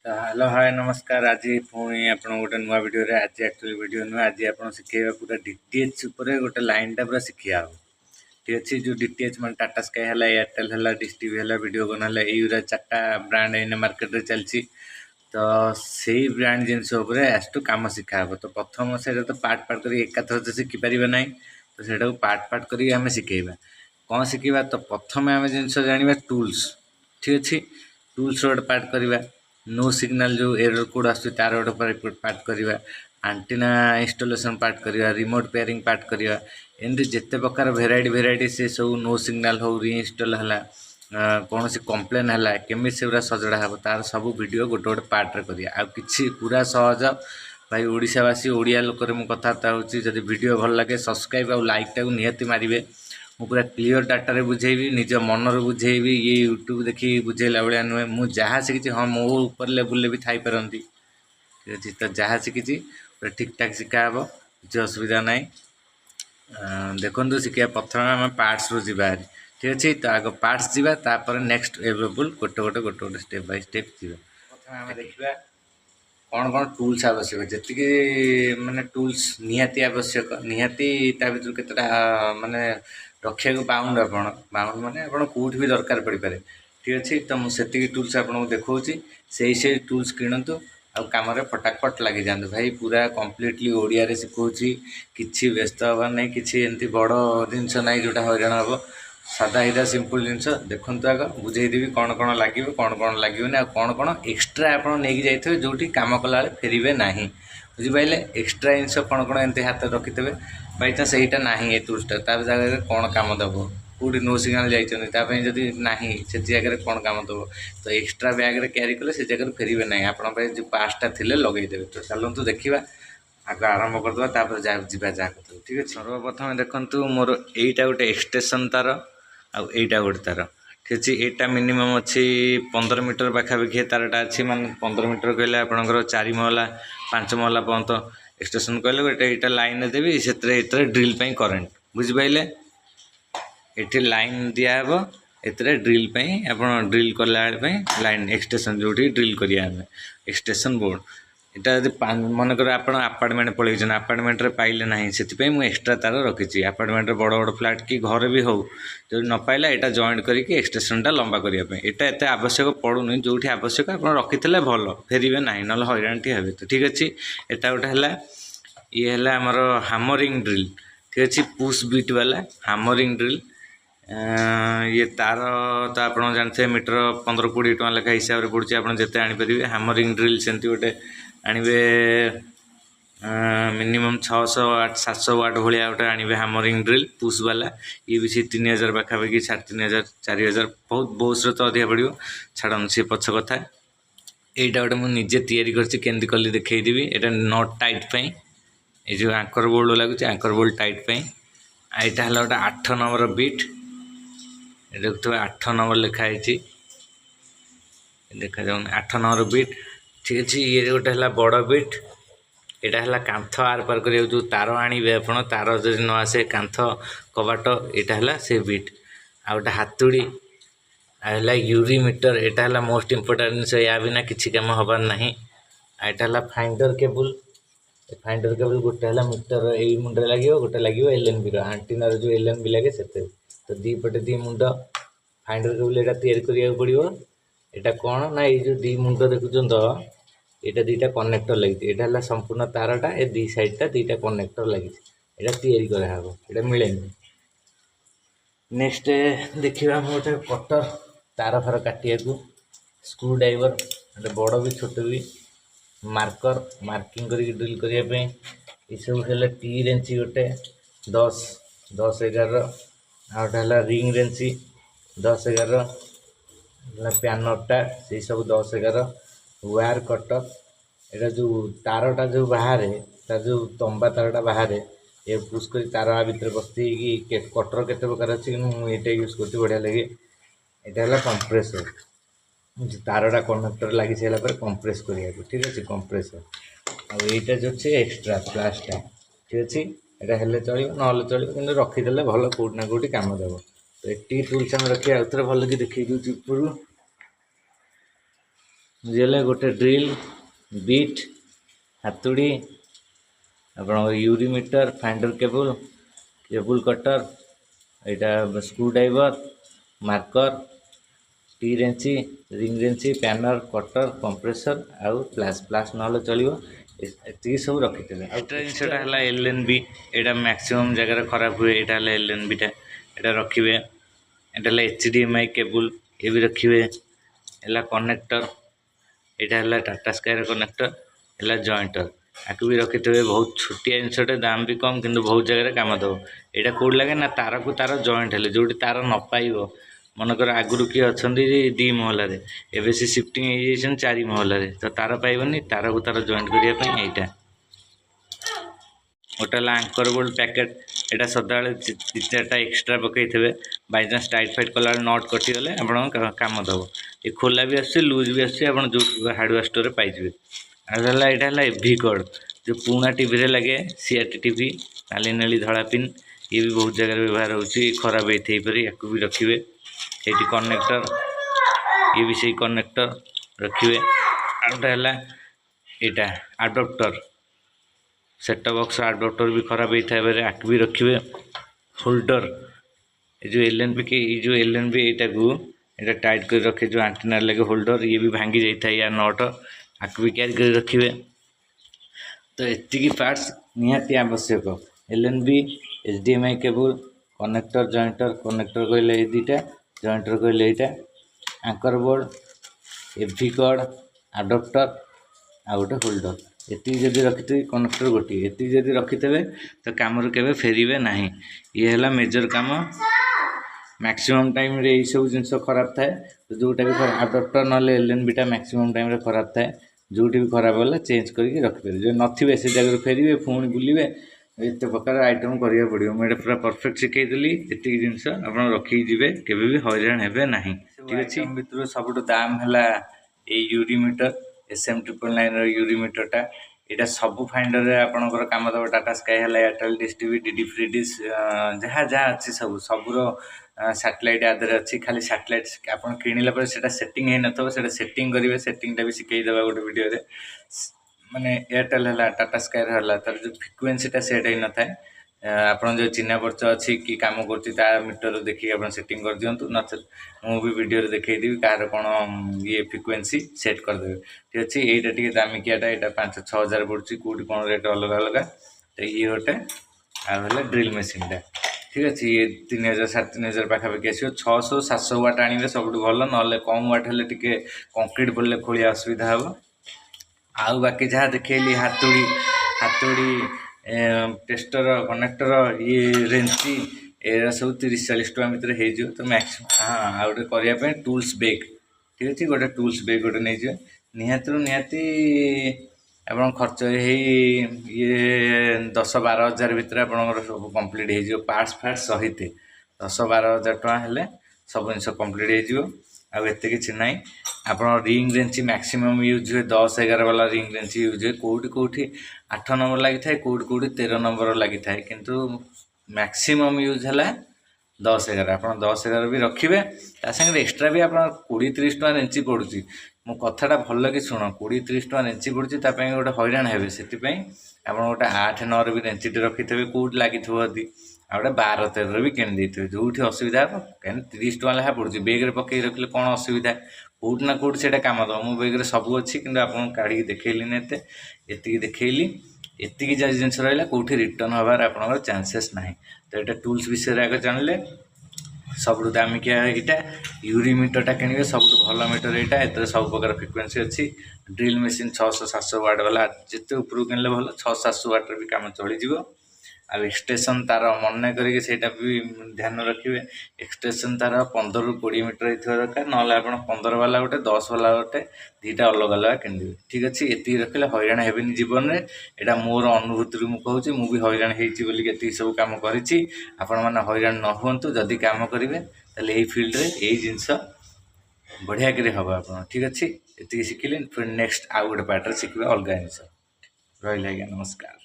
तो hello hi नमस्कार। आज पुणी आप गोटे नुआ वीडियो आज एक्चुअली वीडियो नुआ आज आप शिखेबा पूरा डीटीएच उपर गोटे लाइन टा पूरा शिखा हो। ठीक अच्छे जो डीटीएच मान टाटा स्काई है एयरटेल है डिश टीवी है वीडियोकॉन है यूरा चार्टा ब्रांड इन मार्केट में चलती। तो से ब्रांड जिनस आज तो कम शिखा हे। तो प्रथम से तो पार्ट पार्ट कर एकाथर तो शिखिपारे ना। तो से पार्ट पार्ट कर शिखेबा कौन शिखा। तो प्रथम आम जिनस जाना टूल्स। ठीक अच्छे टूल्स रोड पार्ट करवा नो सिग्नल जो एरर कोड आस तार गोटे पार्ट करवा आंटीना इंस्टॉलेशन पार्ट करवा रिमोट पेयरिंग पार्ट करवा एमती जिते प्रकार भेराइटी से सब नो सिग्नल हो रीइंस्टॉल है कौन सी कंप्लेन है केमी से पूरा सजड़ा हे तार सब वीडियो गोटे गोटे पार्ट करा कि पूरा सहज भाई ओडावासी ओडिया लोक कथबार्ता होती वीडियो भल लगे सब्सक्राइब और लाइक टाक निहाती मारे। मु पूरा क्लीयर डाटा बुझेबी निज मनर बुझेबी ये यूट्यूब देखी बुझेला भाया नुहे मुझे जहाँ शिखी हाँ मो ऊपर लेवल भी थी पारती। ठीक अच्छे तो जहाँ शिखी पूरा ठीक ठाक शिखा हे किसी असुविधा ना। देखो शिखा प्रथम आम पार्ट्स रू जा। ठीक अच्छे तो आग पार्ट्स जापर नेक्स्ट एवेलेबल गोटे गोटे गोटे गोटे स्टेप बाय स्टेप जा। प्रथम आम देखा कौन कौन टूल्स आवश्यक जी माने टूल्स निहाती आवश्यक निहाती ता भर केतटा माने रखा बाउंड बाउंड माने आप कौट भी दरकार पड़ पारे। ठीक अच्छे तो मुझे टूल्स आपको देखा से टूल्स किणतु आम फटाफट लगी जातु भाई पूरा कम्प्लीटली ओडिया शिखौची कि व्यस्त हबार ना कि बड़ जिनस ना जोटा हईराण हम सादा सीधा सिंपल जिनस देखु आग बुझेदेवी कौन कौन लगे कौन लगे कौन कौन एक्सट्रा आप नहीं जाइए जो कम कला फेरबे ना बुझिपारे एक्सट्रा जिनस कौन कौन एमती हाथ रखिथे बै चान्स यहीटा ना ये टूल्सटा जगह कौन कम दब कौटी नो सिग्नल जाइए जदि ना से जगह कौन कम दब तो एक्सट्रा ब्याग्रे क्यारि कले से जगह फेरबे ना आप जो पासटा थे लगेदेवे। तो चलतु देखा आग आरंभ करदे तापर जा जहाँ कथा। ठीक है सर्वप्रथम देखु मोर यहीटा गोटे एक्सटेंशन तार आईटा गोटे तार। ठीक अच्छे यहाँ मिनिमम अच्छी 15 मीटर पाखापाखि तारटा अच्छी माने 15 मीटर कहले आपंकर 4 महला 5 महला पर्यंत एक्सटेंशन कहले गोटे यहाँ लाइन देवी से ड्रिल करेन्ट बुझिपारे ये लाइन दिहब ए ड्रिल आप ड्रिल कला लाइन एक्सटेंशन जो ड्रिल करिया एक्सटेंशन बोर्ड यहाँ जब मनकर आप आपार्टमेंट पलैन आपार्टमेंट पाइले ना से मुझे एक्सट्रा तार रखी आपार्टमेंट बड़ बड़ फ्लाट कि घर भी हो जो न पाइला यहाँ जॉइंट करके एक्सटेंशनटा लंबा करने यहाँ एत आवश्यक पड़ूनी जो आवश्यक आप रखी भल फेरबे ना ना हईराणी हे। तो ठीक अच्छे यहाँ गोटे है ये है आमर हामरिंग ड्रिल। ठीक अच्छे पुश बीट वाला हामरिंग ड्रिल ये तार तो आप जानते मीटर 15-20 टका लेखा हिसाब से पड़े आप जिते आनीपर हामरिंग ड्रिल सेमती गोटे आणवे मिनिमम 600-700 वाट भाया गोटे आणवे हामरिंग ड्रिल पुश वाला ये भी 3000 पाखापाखि 3500-4000 बहुत बहुत तो अधिक पड़ो छाड़ सी पछ कथा। यहाँ गोटे मुझे तैयारी करती कली देखईदेवी यहाँ नट टाइट पाई ये जो आंकर बोल्ट लगुच आंकर बोल्ट टाइट पाई यहाँ है गोटे 8 नंबर बीट देखुए 8 नंबर लिखाई देखा जाऊँ 8 नंबर बीट। ठीक अच्छे ये गोटे है बड़ बीट यहाँ है कांथ आर पार कर जो तार आणवे आप तार जब न आसे कांथ कबाट यहाँ है से बीट आ गोटे हाथुड़ी है यूरी मीटर यहाँ है मोस्ट इम्पोर्टाट जिन या बिना किसी कम हबार ना। यहाँ है फाइंडर केबुल गोटे है मीटर यही मुंडे लगे गोटे लगे एलएनबी आंटीनार जो एलएनबी लगे से तो दी पटे दी मुंड फाइंडर केबुल यहाँ तैयारी करा पड़ो। यहाँ कौन ना ये जो दी मुंड देखुं तो यहाँ दीटा कनेक्टर लगी यहाँ है संपूर्ण तारटा ए दी साइडटा दीटा कनेक्टर लगी यहाँ तैयारी कराब यहाँ मिले। नेक्स्ट देखा गोटे कटर तार फार काटिया स्क्रू ड्राइवर गोटे बड़ भी छोट भी मार्कर मार्किंग करके ड्रिल करने ये सब है टी रेंची गोटे 10-11 गोटे है रिंग रेंची 10-11 प्यानरटा से सब 10-11 वायर कटर यहाँ जो तारटा जो बाहर तार जो तंबा तारटा बाहर ये पुश कर तार आ भर बसती कटर केते प्रकार अच्छे कि मुझे यूज कर बढ़िया लगे। यहाँ है कंप्रेसर तारटा कनेक्टर लगी सारापर कंप्रेस करने को। ठीक अच्छे कंप्रेसर आईटा जो एक्सट्रा प्लास्टा। ठीक अच्छे यहाँ हेल्ले चलो ना चलो कि रखीदे भल कौटना कौटी कम देव। तो ये टूल्स आम रखिए आउ थे भल कि देखी दूसरी ऊपर बुझे गोटे ड्रिल बीट हाथुड़ी आप यूरीमीटर फाइंडर केबल केबल कटर यहाँ screw driver marker T wrench ring wrench spanner cutter compressor आउ प्लास प्लास ना चलो ये सब रखी थे जिनसा है एल एन बी यहाँ मैक्सिमम जगह खराब हुए यहाँ एल एन बीटा यहाँ रखिए यहाँ H D M I cable ये भी रखिए है कनेक्टर यहाँ है टाटा स्काई कनेक्टर है जॉइंटर आपको भी रखी थे बहुत छोटिया जिनसटे दाम भी कम किंतु बहुत जगह काम दब यहाँ कौट लगे ना तार को तार जॉइंट है जो तार न पाइब मनकर आगुरी किए अच्छा दी महलार एवं सी सिफ्टिंग चारि महलार तो तार पाइबनी तार को तार जॉइंट करने यहाँ गोटे आंकर बोल्ट पैकेट यहाँ सदा दी चार्टा एक्सट्रा पकई थे बाई चान्स टाइट फाइट कला नट कटिगले आप कम दब ये खोला भी आस लुज भी आस हार्डवेयर स्टोर पाइबे आला यहाँ है एभि कॉर्ड जो पुणा टीवी लगे सीआरटी टीवी नाली नाली धला पिन ये भी बहुत जगह व्यवहार होती खराब होते पारे या भी रखिए ये कनेक्टर ये भी सही कनेक्टर रखिए आउटा है यहाँ आडप्टर सेट बॉक्स आडप्टर भी खराब होता है आक भी रखिए होल्डर ये जो एल एन बी के जो एल एन बी यहाँ को यहाँ टाइट कर रखे जो आंटीना लगे होल्डर ये भी भांगी जाता है या नट आक भी क्यारी कर रखिए तो ये पार्ट्स निहाती आवश्यक L N B H D M I cable connector jointer connector कहले ये दुटा जॉइंटर कहले यहाँ आंकर बोर्ड एभि कॉर्ड आडप्टर आ गोटे होल्डर ये जदि रखी कनेक्टर गोटे ये जदि रखी थे तो कम के फेरबे ना ये है मेजर कम मैक्सिमम टाइम रे सब जिन खराब थाए तो जोटा भी आडप्टर ना एल एन बीटा मैक्सिमम टाइम खराब थाए जोटी भी खराब है चेंज करके रखिपारे जो नथिबे से जगह फेरबे पुणी बुलवे एत प्रकार आइटम करा पड़ो मुझे पूरा परफेक्ट शिखेदेली ये जिनस आप रखिजे के हईराण हे ना ठीक अच्छे भितर सब दाम है ये यूरीमीटर SM999 यूरीमीटरटा यहाँ सब फाइंडर आपंकर कम दब टाटा स्काई है Airtel dish TV DD free dish जहाँ जहाँ अच्छी सब सबूर सैटेलाइट आदि अच्छी खाली सैटेलाइट आप किणला से सेटिंग हो ना सेटिंग करेंगे सेटिंगटा भी शिखेदेवा गोटे वीडियो माने एयरटेल है टाटा स्काई है तार जो फ्रिक्वेन्सीटा सेट हो न था आपन जो चिन्ह परिचय अच्छी कि कम कर मीटर देखिए आप सेटिंग कर दिंतु नचेत मुझे वीडियो देखईदेवी कह कौन ये फ्रिक्वेन्सी सेट करदे ठीक अच्छे यहाँ टी दामिकियाटा यहाँ 5-6 हज़ार पड़ुची कौटी कौन रेट अलग अलग तो ये गोटे आगे ड्रिल मेसीनटा ठीक अच्छे ये 3000-3500 पाखापाखि आसो 600-700 वाट आने सब भल ना कम वाट हेल्ले टे कंक्रीट बोले खोलिया असुविधा हम आउ बाकी जहाँ देखली हाथुड़ी टेस्टर कनेक्टर ये रेंची एरा सब 30-40 टका भितर हो तो मैक्सिमम हाँ आ गए करने टूल्स बैग ठीक अच्छे गोटे टूल्स बैग गोटे नहीं निहाती आप खर्च ये 10-12 हज़ार भितर आप सब कम्प्लीट हो पार्ट्स फार्ट्स सहित 10-12 हज़ार टका हेल्ले सब जिन कम्प्लीट हो आते कि ना आप रिंग रेंच मैक्सिमम यूज हुए 10-11 वाला रिंग रेंच यूज हुए कौटी कौटी 8 नंबर लगी था कौटी कौटी 13 नंबर लगी था किंतु मैक्सिमम यूज है 10-11 आप 10-11 भी रखिए सागर एक्सट्रा भी आप 20-30 टका रेंची पड़ुची मो कथाटा भल कि शुण 20-30 टका रेंची पड़ुची गोटे हईराण हे से आप गोटे 8-9 भी रेंचीटे रखिथे कौट लगी यदि आ गए 12-13 भी किणी जो असुविधा हे कहीं 30 टका लेखा पड़ुची बेग्रे पकई रखिले कौन असुविधा कौट ना कौट से कम दब मो बेग्रे सब अच्छी कि आपको काढ़ी देखली एति देखली एति जिन रहा कौटी रिटर्न हबार आप चान्सेस ना तो यहाँ टूल्स विषय आगे जानले सब दामिकिया यहाँ यूरीमीटरटा किणवे सब भल मीटर यहाँ ए सब प्रकार फ्रिक्वेन्सी अच्छी ड्रिल मेसीन 600-700 वाट वाला जिते उपरू किनले भल 600-700 वाटर भी कम चलीज आ एक्सटेंशन तार मन करके भी ध्यान रखिए एक्सटेंशन तार 15-20 मीटर होता दरकार ना आप 15 वाला गोटे 10 वाला गोटे दीटा अलग अलग किणवे ठीक अच्छे ये रखिले हईराण हेनी जीवन में यहाँ मोर अनुभूति मुझे मुझे हईराण होती सब कम करी आपण मैंने हईराण न हूँ जदि कम करेंगे तो यही फिल्ड रे यही जिनस बढ़िया कर हम आप ठीक अच्छे ये शिखिले फिर नेक्स्ट आउ गोटे पार्ट शिखे अलग जिन रहा आज्ञा नमस्कार।